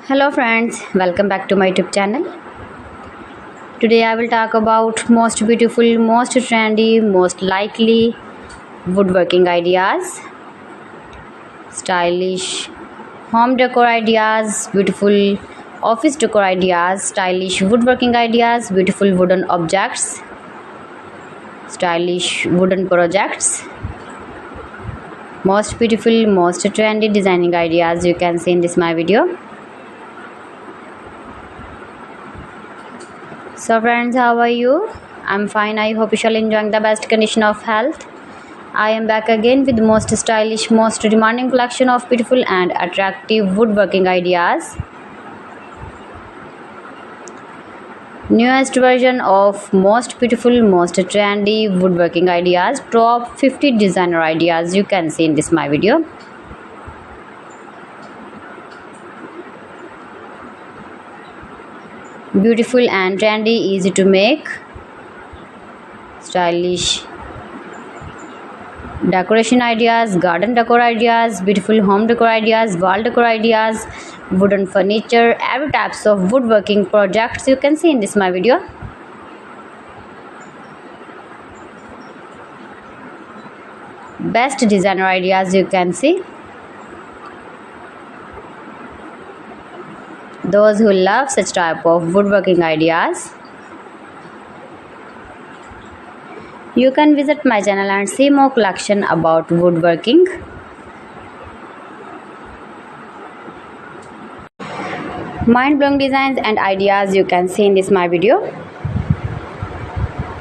Hello friends, welcome back to my YouTube channel. Today I will talk about most beautiful, most trendy, most likely woodworking ideas, stylish home decor ideas, beautiful office decor ideas, stylish woodworking ideas, beautiful wooden objects, stylish wooden projects, most beautiful, most trendy designing ideas you can see in this my video. So friends, how are you? I'm fine. I hope you shall enjoying the best condition of health. I am back again with the most stylish, most demanding collection of beautiful and attractive woodworking ideas. Newest version of most beautiful, most trendy woodworking ideas. Top 50 designer ideas you can see in this my video. Beautiful and trendy, easy to make, stylish decoration ideas, garden decor ideas, beautiful home decor ideas, wall decor ideas, wooden furniture, every types of woodworking projects you can see in this my video. Best designer ideas you can see. Those who love such type of woodworking ideas, you can visit my channel and see more collection about woodworking. Mind-blowing designs and ideas you can see in this my video.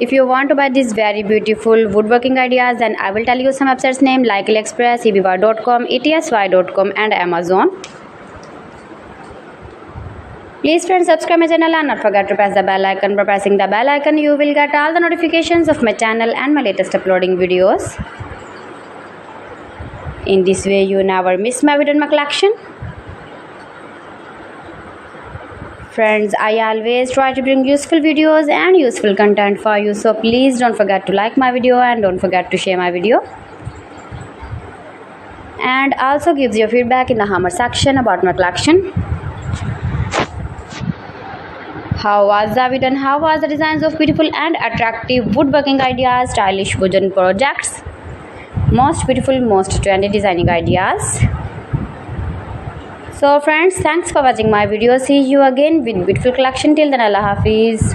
If you want to buy these very beautiful woodworking ideas, then I will tell you some websites name like AliExpress, eBay.com, ETSY.com and Amazon. Please friends, subscribe my channel and not forget to press the bell icon. By pressing the bell icon, you will get all the notifications of my channel and my latest uploading videos. In this way, you never miss my video in my collection. Friends, I always try to bring useful videos and useful content for you. So please don't forget to like my video and don't forget to share my video. And also gives your feedback in the comment section about my collection. How was the video and how was the designs of beautiful and attractive woodworking ideas, stylish wooden projects, most beautiful, most trendy designing ideas. So friends, thanks for watching my video. See you again with beautiful collection. Till then, Allah Hafiz.